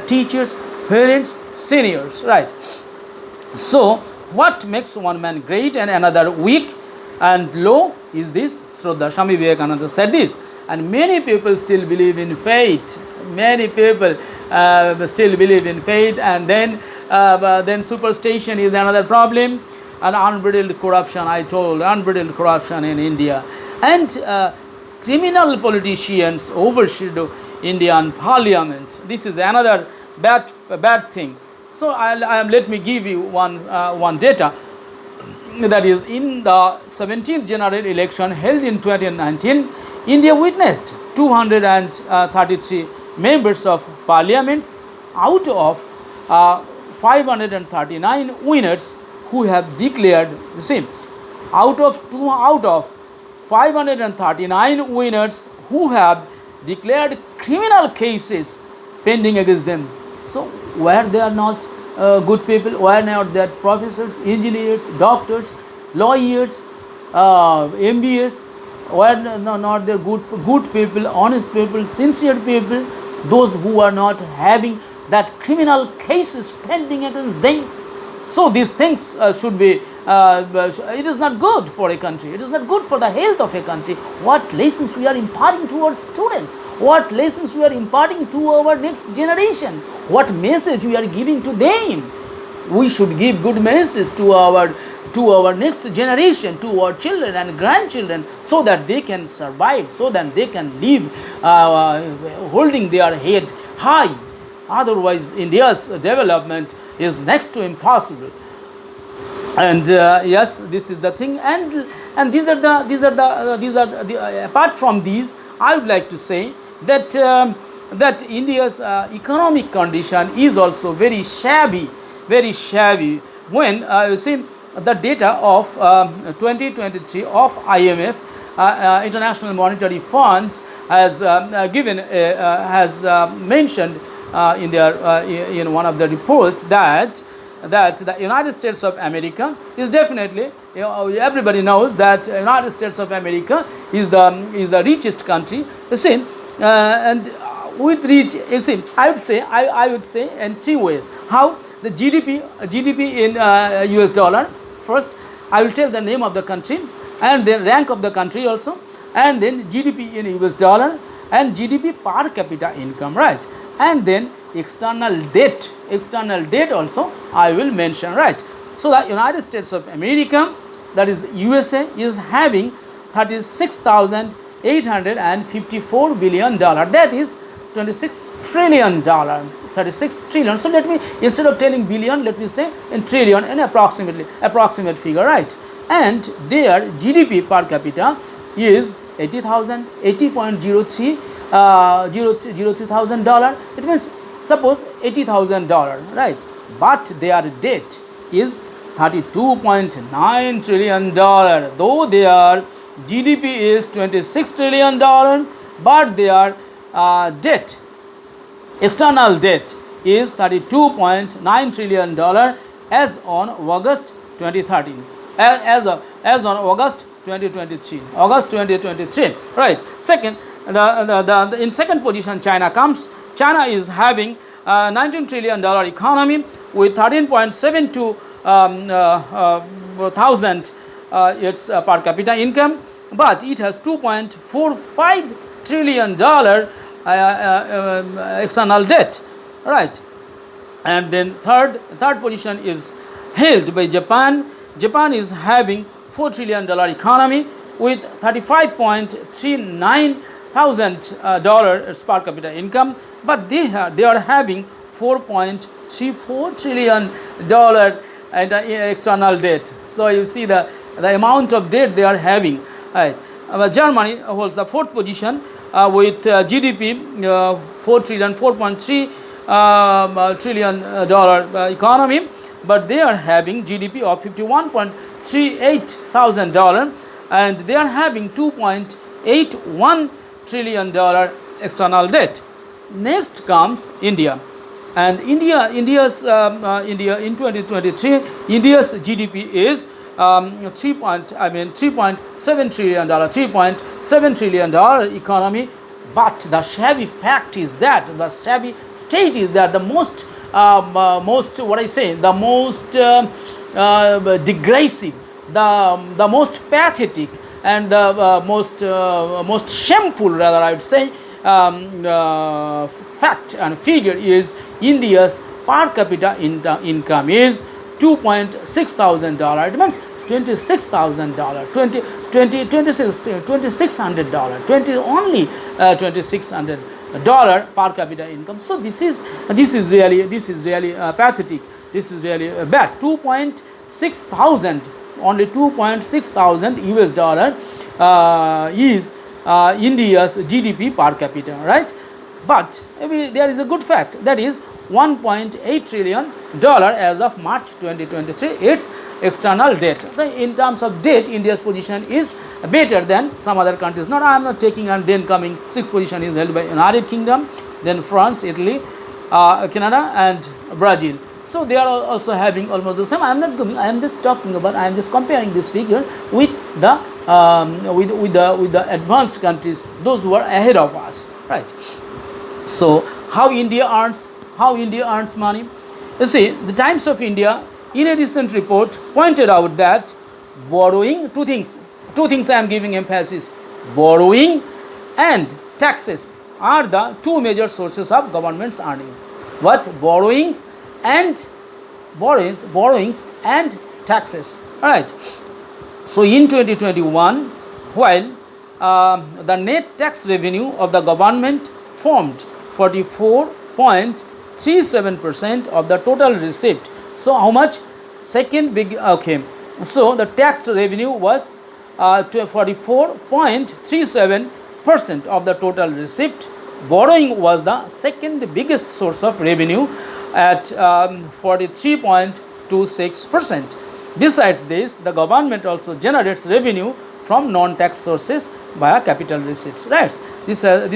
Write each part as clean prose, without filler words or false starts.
teachers, parents, seniors, right? So, what makes one man great and another weak and low is this Shraddha. Swami Vivekananda said this, and many people still believe in fate. Many people still believe in fate, and then superstition is another problem, and unbridled corruption. I told unbridled corruption in India, and criminal politicians overshadow Indian parliament. This is another bad thing. So let me give you one data. That is, in the 17th general election held in 2019, India witnessed 233 members of parliaments out of 539 winners who have declared. You see, out of 539 winners who have declared criminal cases pending against them. So, where they are not good people, why not that professors, engineers, doctors, lawyers, MBS, why not the good people, honest people, sincere people, those who are not having that criminal cases pending against them? So these things should be, it is not good for a country, it is not good for the health of a country. What lessons we are imparting to our students, what lessons we are imparting to our next generation, what message we are giving to them? We should give good message to our next generation, to our children and grandchildren, so that they can survive, so that they can live holding their head high. Otherwise, India's development is next to impossible. And yes, this is the thing. And these are the apart from these, I would like to say that that India's economic condition is also very shabby, when you see the data of 2023 of IMF, International Monetary Fund, has mentioned in their in one of the reports that the United States of America is definitely, everybody knows that United States of America is the richest country. You see, and with rich, you see, I would say in three ways. How the GDP in US dollar. First, I will tell the name of the country and then rank of the country also, and then GDP in US dollar and GDP per capita income, right? And then external debt also I will mention, right? So the United States of America, that is USA, is having $36,854 billion. That is $26 trillion. 36 trillion. So let me, instead of telling billion, let me say in trillion, and approximate figure, right? And their GDP per capita is $80.03 It means, suppose $80,000, right? But their debt is $32.9 trillion. Though their GDP is $26 trillion, but their debt, external debt, is $32.9 trillion as on August 2013. As on August 2023, right? Second, in second position China comes. China is having $19 trillion economy with 13.72 thousand its per capita income, but it has $2.45 trillion external debt, right? And then third position is held by Japan. Japan is having $4 trillion economy with 35.39 thousand dollars per capita income, but they are having $4.34 trillion external debt. So you see the amount of debt they are having, right? Germany holds the fourth position with GDP $4.3 trillion economy, but they are having GDP of $51.38 thousand, and they are having $2.81 trillion external debt. Next comes India, and India in 2023, India's GDP is $3.7 trillion economy But the shabby fact is that, the shabby state is that the most what I say, the most degressive, the most pathetic, and the most shameful, rather I would say, fact and figure is India's per capita income is $2,600. It means $26,000, 2,600, only $2,600 per capita income. So this is really pathetic. This is really bad. 2,600, only 2,600 US dollar is India's GDP per capita, right? But maybe there is a good fact, that is $1.8 trillion as of March 2023, its external debt. So in terms of debt, India's position is better than some other countries. Not, I am not taking, and then coming sixth position is held by United Kingdom, then France, Italy, Canada, and Brazil. So they are also having almost the same. I am not going. I am just talking about. I am just comparing this figure with the with the advanced countries, those who are ahead of us, right? So how India earns money? You see, the Times of India in a recent report pointed out that borrowing, two things I am giving emphasis: borrowing and taxes are the two major sources of government's earning. What? Borrowings and taxes. All right. So in 2021, while the net tax revenue of the government formed 44.37% of the total receipt. So how much? Second big, okay. So the tax revenue was 44.37% of the total receipt. Borrowing was the second biggest source of revenue at 43.26%. Besides this, the government also generates revenue from non-tax sources via capital receipts. Right? This has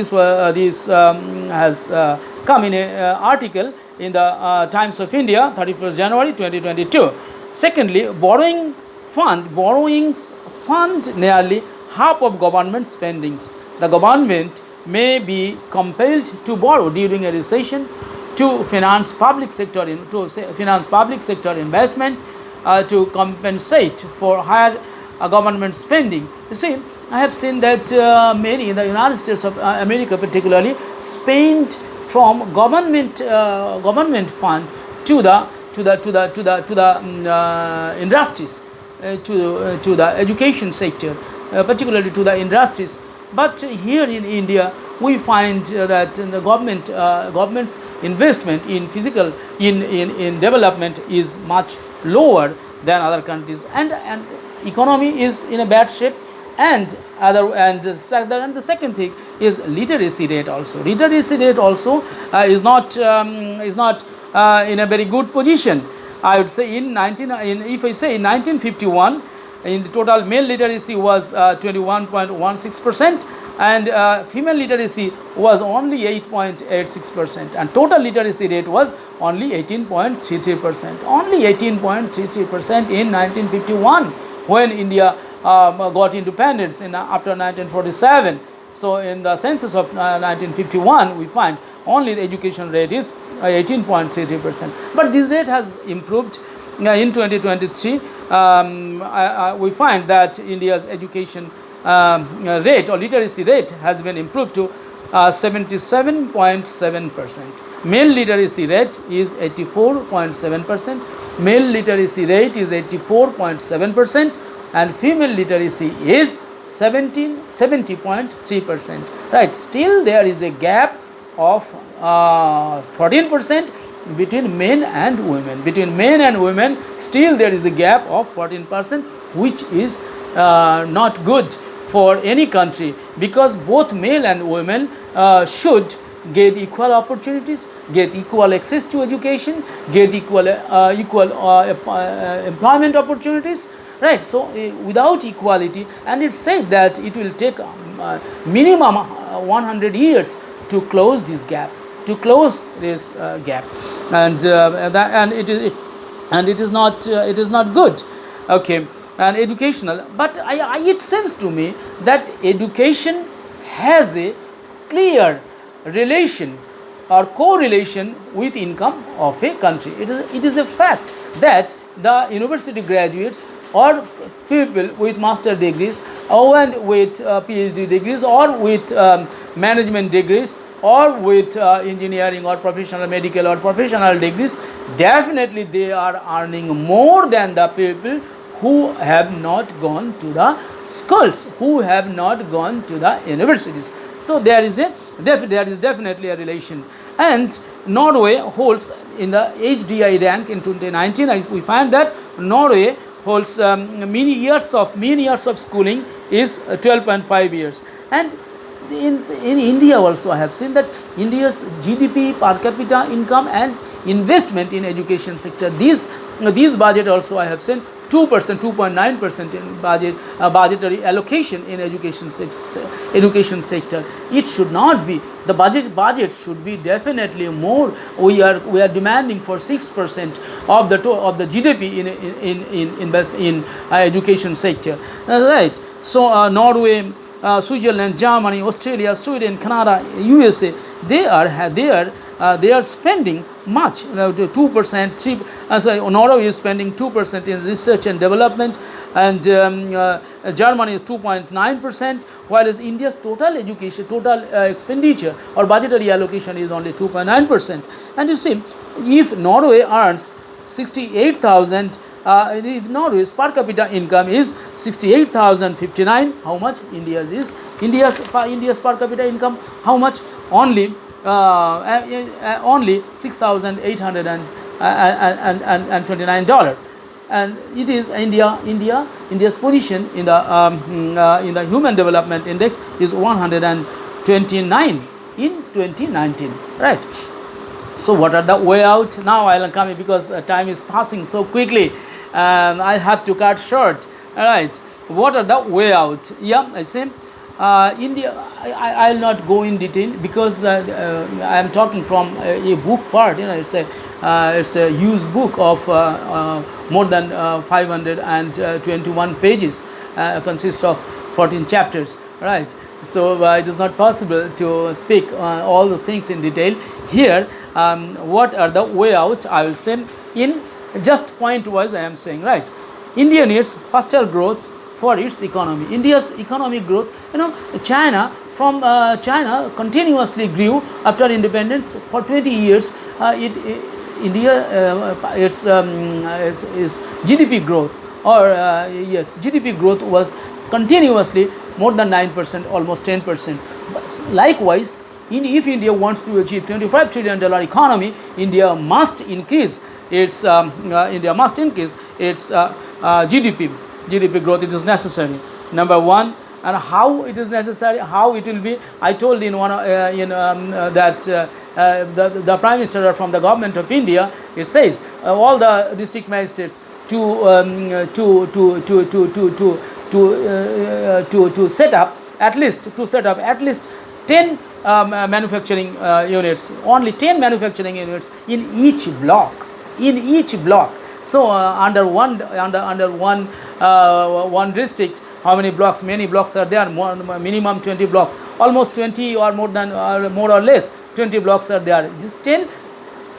come in an article in the Times of India, 31st January 2022. Secondly, borrowings fund nearly half of government spendings. The government may be compelled to borrow during a recession to finance public sector investment, to compensate for higher government spending. You see, I have seen that many in the United States of America, particularly, spend from government fund to the industries, to the education sector, particularly to the industries. But here in India, we find that the government's investment in in development is much lower than other countries, and economy is in a bad shape. And the second thing is literacy rate also. Literacy rate also is not in a very good position. I would say in 1951, in the total male literacy was 21.16%, and female literacy was only 8.86%, and total literacy rate was only 18.33%. Only 18.33% in 1951, when India got independence after 1947. So in the census of 1951, we find only the education rate is 18.33%. But this rate has improved. In 2023, we find that India's education rate or literacy rate has been improved to 77.7%. Male literacy rate is 84.7%. Male literacy rate is 84.7%, and female literacy is 70.3%. Right? Still, there is a gap of 14%. Between men and women, still there is a gap of 14%, which is not good for any country, because both male and women should get equal opportunities, get equal access to education, get equal employment opportunities. Right? So without equality, and it's said that it will take minimum 100 years to close this gap. And it is not good. Okay, and educational. But it seems to me that education has a clear relation or correlation with income of a country. It is a fact that the university graduates or people with master degrees or with PhD degrees or with management degrees or with engineering or professional medical or professional degrees, definitely they are earning more than the people who have not gone to the schools, who have not gone to the universities. So there is definitely a relation. And Norway holds in the HDI rank in 2019. We find that Norway holds many years of schooling is 12.5 years. And in India also I have seen that India's GDP per capita income and investment in education sector, these budget also I have seen 2%, 2.9% in budgetary allocation in education sector. It should not be. The budget should be definitely more. We are demanding for 6% of the GDP in education sector. Right. So Norway, Switzerland, Germany, Australia, Sweden, Canada, USA, they are spending much, 2%, 3%. Norway is spending 2% in research and development, and Germany is 2.9%, whereas India's total expenditure or budgetary allocation is only 2.9%. And you see, if Norway earns 68,000, if Norway's per capita income is 68,059, how much India's per capita income? How much? Only $6,829, and it is India's position in the Human Development Index is 129 in 2019, right? So what are the way out? Now I will come, because time is passing so quickly, I have to cut short. All right, what are the way out? Yeah, I say India. I will not go in detail, because I am talking from a book part. It's a huge book of more than 521 pages, consists of 14 chapters, right? So it is not possible to speak all those things in detail here. What are the way out? I will say in just point wise I am saying, right? India needs faster growth for its economy. India's economic growth, China continuously grew after independence for 20 years. Its GDP growth, GDP growth was continuously more than 9%, almost 10%. Likewise, if India wants to achieve $25 trillion economy, India must increase its GDP growth. It is necessary. Number one. And how it is necessary, how it will be, I told in one that the Prime Minister from the government of India, it says all the district magistrates to set up at least 10 manufacturing units, only 10 manufacturing units in each block. So under one district, how many blocks? Many blocks are there. Minimum 20 blocks, almost 20 or more than more or less 20 blocks are there. Just 10,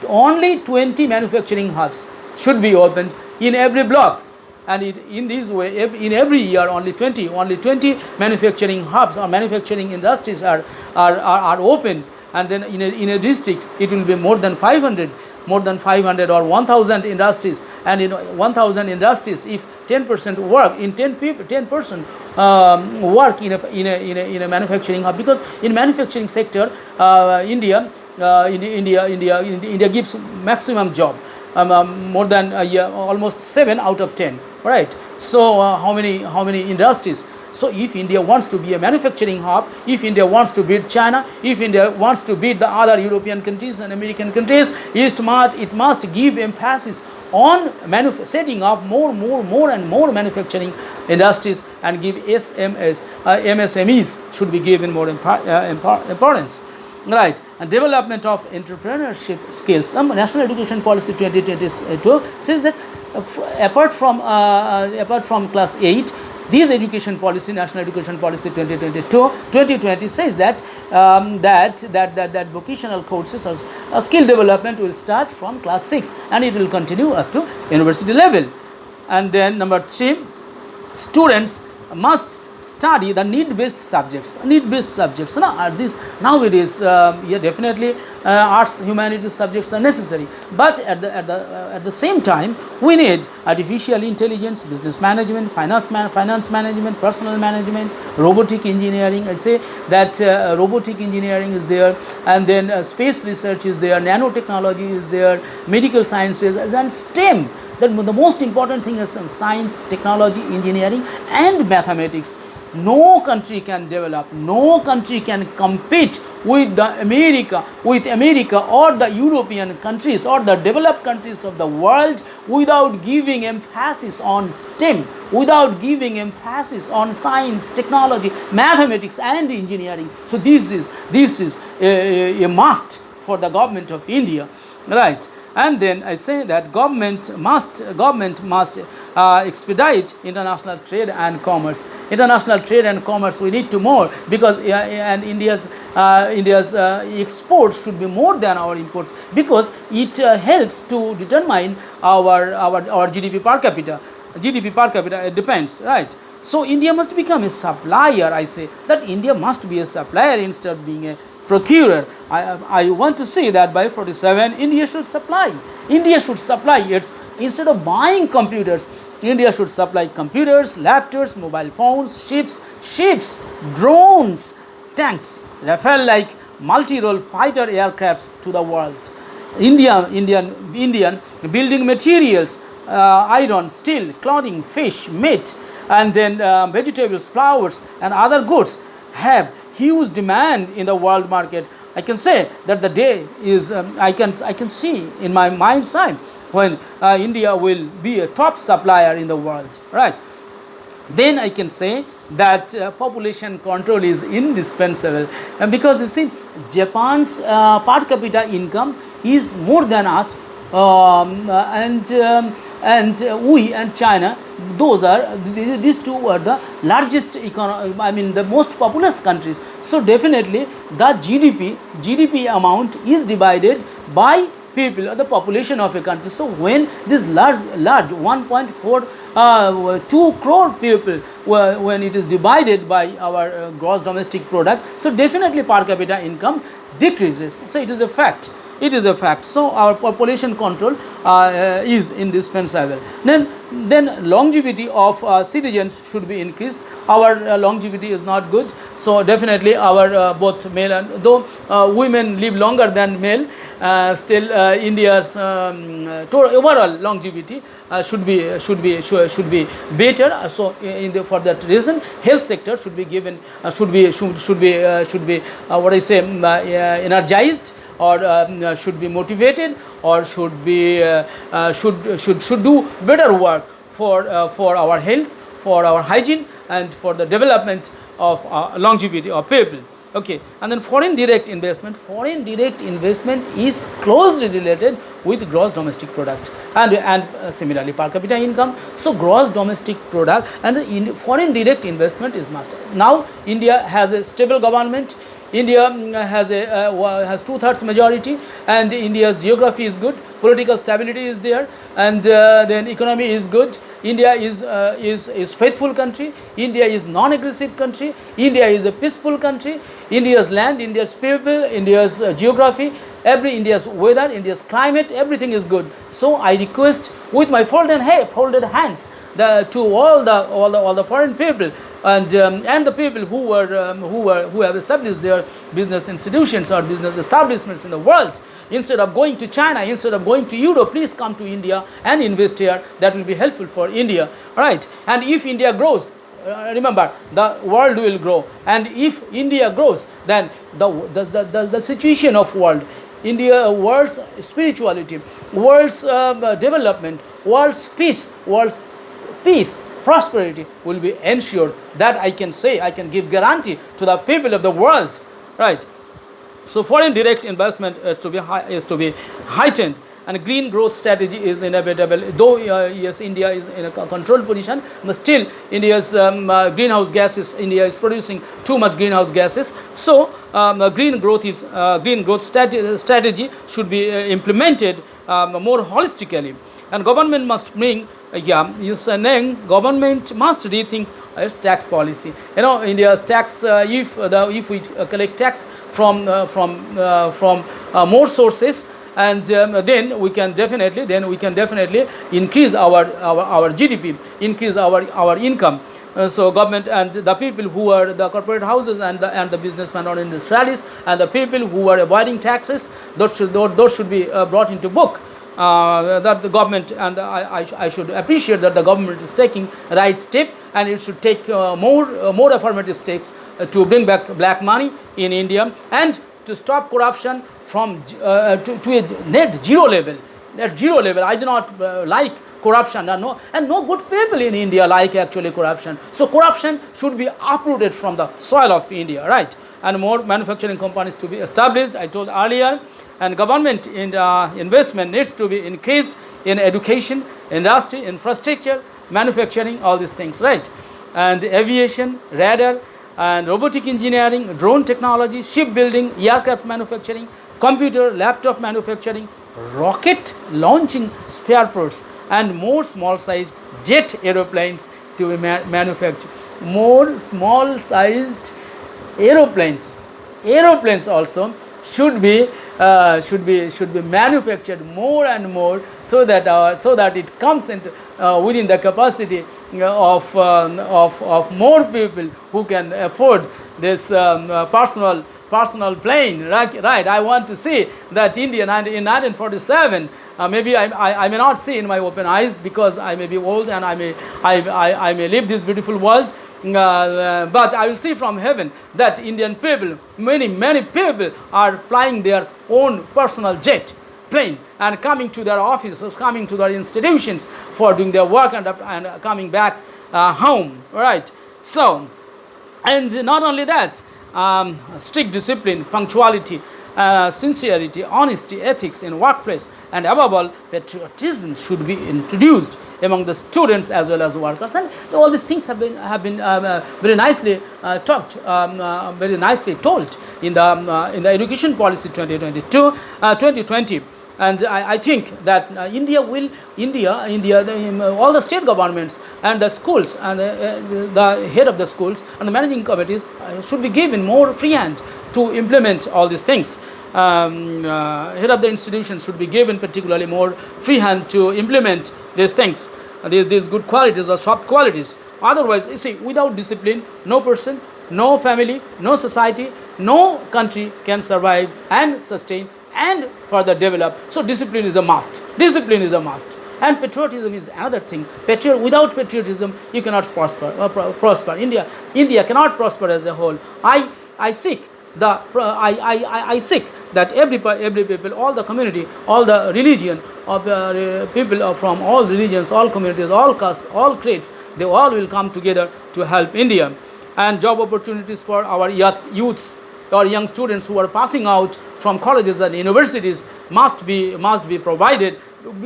only 20 manufacturing hubs should be opened in every block, and in this way, in every year, only 20 manufacturing hubs or manufacturing industries are opened, and then in a district it will be more than 500 or 1,000 industries, and in 1,000 industries, if 10% work, in 10 person work in a manufacturing hub, because in manufacturing sector, India gives maximum job, more than almost 7 out of 10, right? So how many industries? So if India wants to be a manufacturing hub, if India wants to beat China, if India wants to beat the other European countries and American countries, it must give emphasis on setting up more and more manufacturing industries, and give MSMEs should be given more importance. Right, and development of entrepreneurship skills. National Education Policy 2022 says that apart from class 8, This education policy, National Education Policy 2020 says that that vocational courses or skill development will start from class 6 and it will continue up to university level. And then number 3, students must study the need-based subjects. This nowadays, yeah, definitely arts, humanities subjects are necessary, but at the same time we need artificial intelligence, business management, finance management, personal management, robotic engineering. I say that robotic engineering is there, and then space research is there, nanotechnology is there, medical sciences, and STEM. The most important thing is science, technology, engineering, and mathematics. No country can develop, no country can compete with America or the European countries or the developed countries of the world without giving emphasis on STEM, without giving emphasis on science, technology, mathematics, and engineering. So this is a must for the government of India, right? And then I say that government must expedite international trade and commerce. International trade and commerce we need to more, because and India's exports should be more than our imports, because it helps to determine our GDP per capita. It depends, right? So India must become a supplier. I say that India must be a supplier instead of being a procurer. I want to say that by 47 India should supply. Its, instead of buying computers, India should supply computers, laptops, mobile phones, ships, drones, tanks, Rafale like multi-role fighter aircrafts to the world. Indian building materials, iron, steel, clothing, fish, meat, and then vegetables, flowers, and other goods have huge demand in the world market. I can say that the day is I can see in my mind's eye when India will be a top supplier in the world, right? Then I can say that population control is indispensable, and because you see Japan's per capita income is more than us, and we and China, these two are the largest the most populous countries. So definitely the GDP amount is divided by people or the population of a country. So when this large 1.42 crore people, when it is divided by our gross domestic product, so definitely per capita income decreases. So it is a fact. So our population control is indispensable. Then longevity of citizens should be increased. Our longevity is not good, so definitely our both male and though women live longer than male, still India's overall longevity should be better. So for that reason, health sector should be given energized, or should be motivated, or should do better work for our health, for our hygiene, and for the development of longevity of people. Okay, and then foreign direct investment is closely related with gross domestic product and similarly per capita income. So gross domestic product and foreign direct investment is must. Now India has a stable government. India has 2/3 majority, and India's geography is good, political stability is there, and then economy is good. India is faithful country. India is non-aggressive country. India is a peaceful country. India's land, India's people, India's geography, India's weather, India's climate, everything is good. So I request with my folded hands to all the foreign people and the people who have established their business institutions or business establishments in the world. Instead of going to China, instead of going to Europe, please come to India and invest here. That will be helpful for India, right? And if India grows, remember, the world will grow, and if India grows, then the situation of world, world's spirituality, world's development, world's peace, prosperity will be ensured. That I can say, I can give guarantee to the people of the world, right? So foreign direct investment is to be heightened, and green growth strategy is inevitable. Though yes, India is in a controlled position, but still India's greenhouse gases, India is producing too much greenhouse gases. So green growth strategy should be implemented more holistically, and government must bring you saying government must rethink its tax policy. India's tax, if we collect tax from more sources, and then we can definitely increase our GDP, increase our income. So government and the people who are the corporate houses and the businessmen or industrialists and the people who are avoiding taxes, those should be brought into book. That the government, and I should appreciate that the government is taking right step, and it should take more affirmative steps to bring back black money in India, and to stop corruption from to a net zero level. I do not like corruption, and no good people in India like actually corruption. So corruption should be uprooted from the soil of India, right? And more manufacturing companies to be established, I told earlier, and government investment needs to be increased in education, industry, infrastructure, manufacturing, all these things, right? And aviation, radar, and robotic engineering, drone technology, shipbuilding, aircraft manufacturing, computer, laptop manufacturing, rocket launching spare parts, and more small-sized jet aeroplanes to be manufactured. More small-sized aeroplanes also should be manufactured more and more, so that it comes into within the capacity of more people who can afford this personal plane, right? I want to see that India in 1947. Maybe I may not see in my open eyes, because I may be old and I may leave this beautiful world. But I will see from heaven that Indian people, many people are flying their own personal jet plane and coming to their offices, coming to their institutions for doing their work, and coming back home, right? So, and not only that, strict discipline, punctuality, sincerity, honesty, ethics in workplace, and above all, patriotism should be introduced among the students as well as workers. And all these things have been very nicely very nicely told in the education policy 2020. And I think that India, all the state governments and the schools and the head of the schools and the managing committees should be given more free hand to implement all these things. Head of the institution should be given particularly more free hand to implement these things, these good qualities or soft qualities. Otherwise, you see, without discipline, no person, no family, no society, no country can survive and sustain and further develop. So discipline is a must. And patriotism is another thing. Without patriotism, you cannot prosper. India cannot prosper as a whole. I seek that every people, all the community, all the religion of people from all religions, all communities, all castes, all creeds, they all will come together to help India. And job opportunities for our youths or young students who are passing out from colleges and universities must be provided,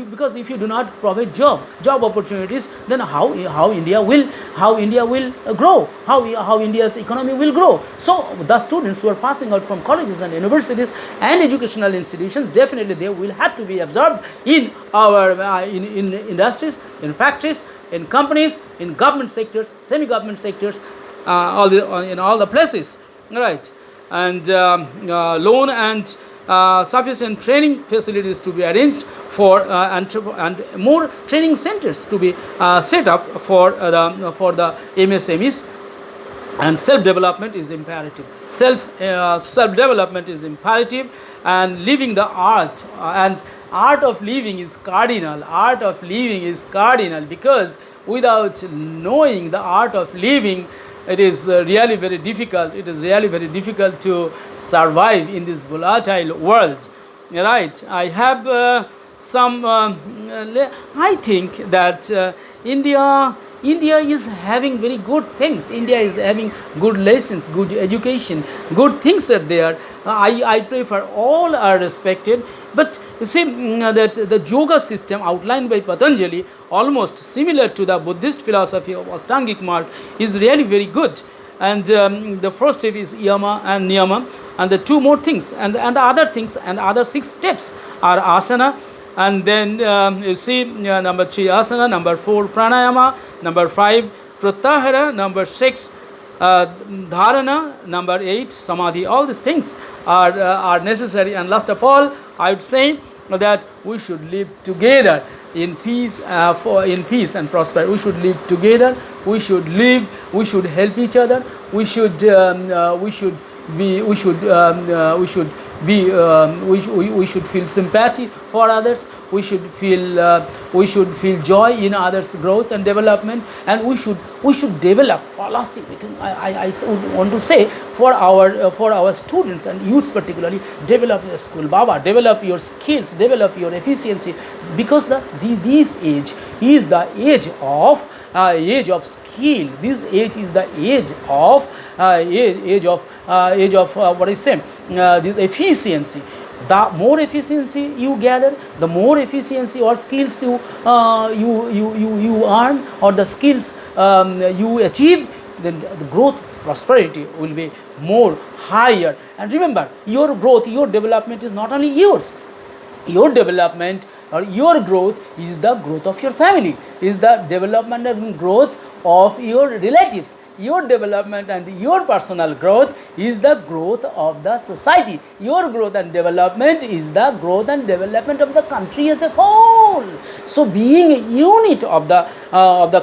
because if you do not provide job opportunities, then how India will grow, how India's economy will grow. So the students who are passing out from colleges and universities and educational institutions, definitely they will have to be absorbed in our in industries, in factories, in companies, in government sectors, semi-government sectors, in all the places, right? And loan and sufficient training facilities to be arranged for and more training centers to be set up for the MSMEs. And self-development is imperative. Self-development is imperative, and living the art and art of living is cardinal. Because without knowing the art of living, it is really very difficult. To survive in this volatile world, right? I have I think that India India is having very good things. India is having good lessons, good education, good things are there. I prefer all are respected. But you see, that the yoga system outlined by Patanjali, almost similar to the Buddhist philosophy of Ashtangic mark, is really very good. And the first step is yama and niyama, and the two more things, and the other things, and other 6 steps are asana. And then you see, number 3 asana, number 4 pranayama, number 5 pratyahara, number 6 dharana, number 8 samadhi. All these things are necessary. And last of all, I would say that we should live together in peace, in peace and prosperity. We should live together. We should live. We should help each other. We should be. We should feel sympathy for others. We should feel joy in others' growth and development. And we should develop for lasting. I would want to say for our students and youths particularly, develop your school baba, develop your skills, develop your efficiency, because this age is the age of skill. This age is the age of what I say, this efficiency. The more efficiency you gather, the more efficiency or skills you earn, or the skills you achieve, then the growth, prosperity will be more higher. And remember, your growth, your development is not only yours. Your development or your growth is the growth of your family, is the development and growth of your relatives. Your development and your personal growth is the growth of the society. Your growth and development is the growth and development of the country as a whole. So being a unit of the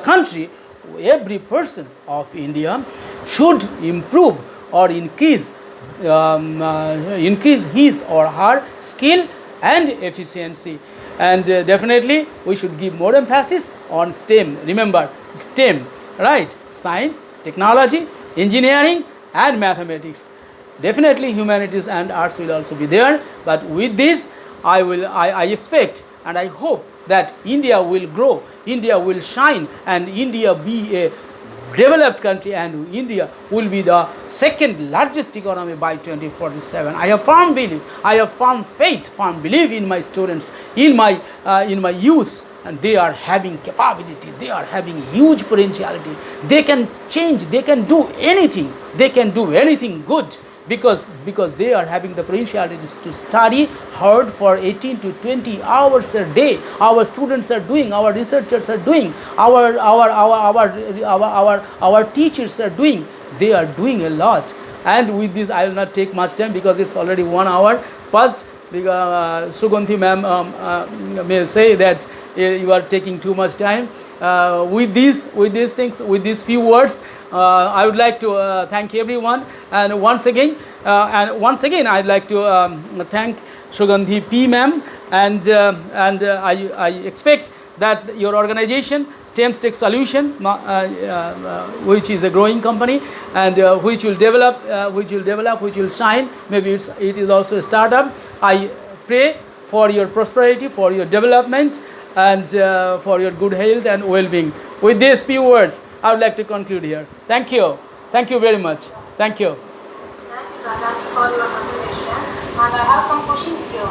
country, every person of India should improve or increase his or her skill and efficiency. And definitely we should give more emphasis on STEM. Remember, STEM, right? Science, technology, engineering and mathematics. Definitely humanities and arts will also be there. But with this, I expect and I hope that India will grow, India will shine, and India be a developed country, and India will be the second largest economy by 2047. I have firm belief, I have firm faith, firm belief in my students, in my youth, and they are having capability, they are having huge potentiality. They can change, they can do anything good, because they are having the potentiality to study hard for 18 to 20 hours a day. Our students are doing, our researchers are doing, our teachers are doing. They are doing a lot. And with this, I will not take much time because it's already 1 hour past. Sugandhi ma'am may say that you are taking too much time. With these few words, I would like to thank everyone, and once again I'd like to thank Sugandhi P ma'am, and I expect that your organization Thames Tech Solution, which is a growing company, and which will develop, which will shine. Maybe it is also a startup. I pray for your prosperity, for your development, and for your good health and well-being. With these few words, I would like to conclude here. Thank you. Thank you very much. Thank you. Thank you, sir. Thank you for your presentation. And I have some questions here.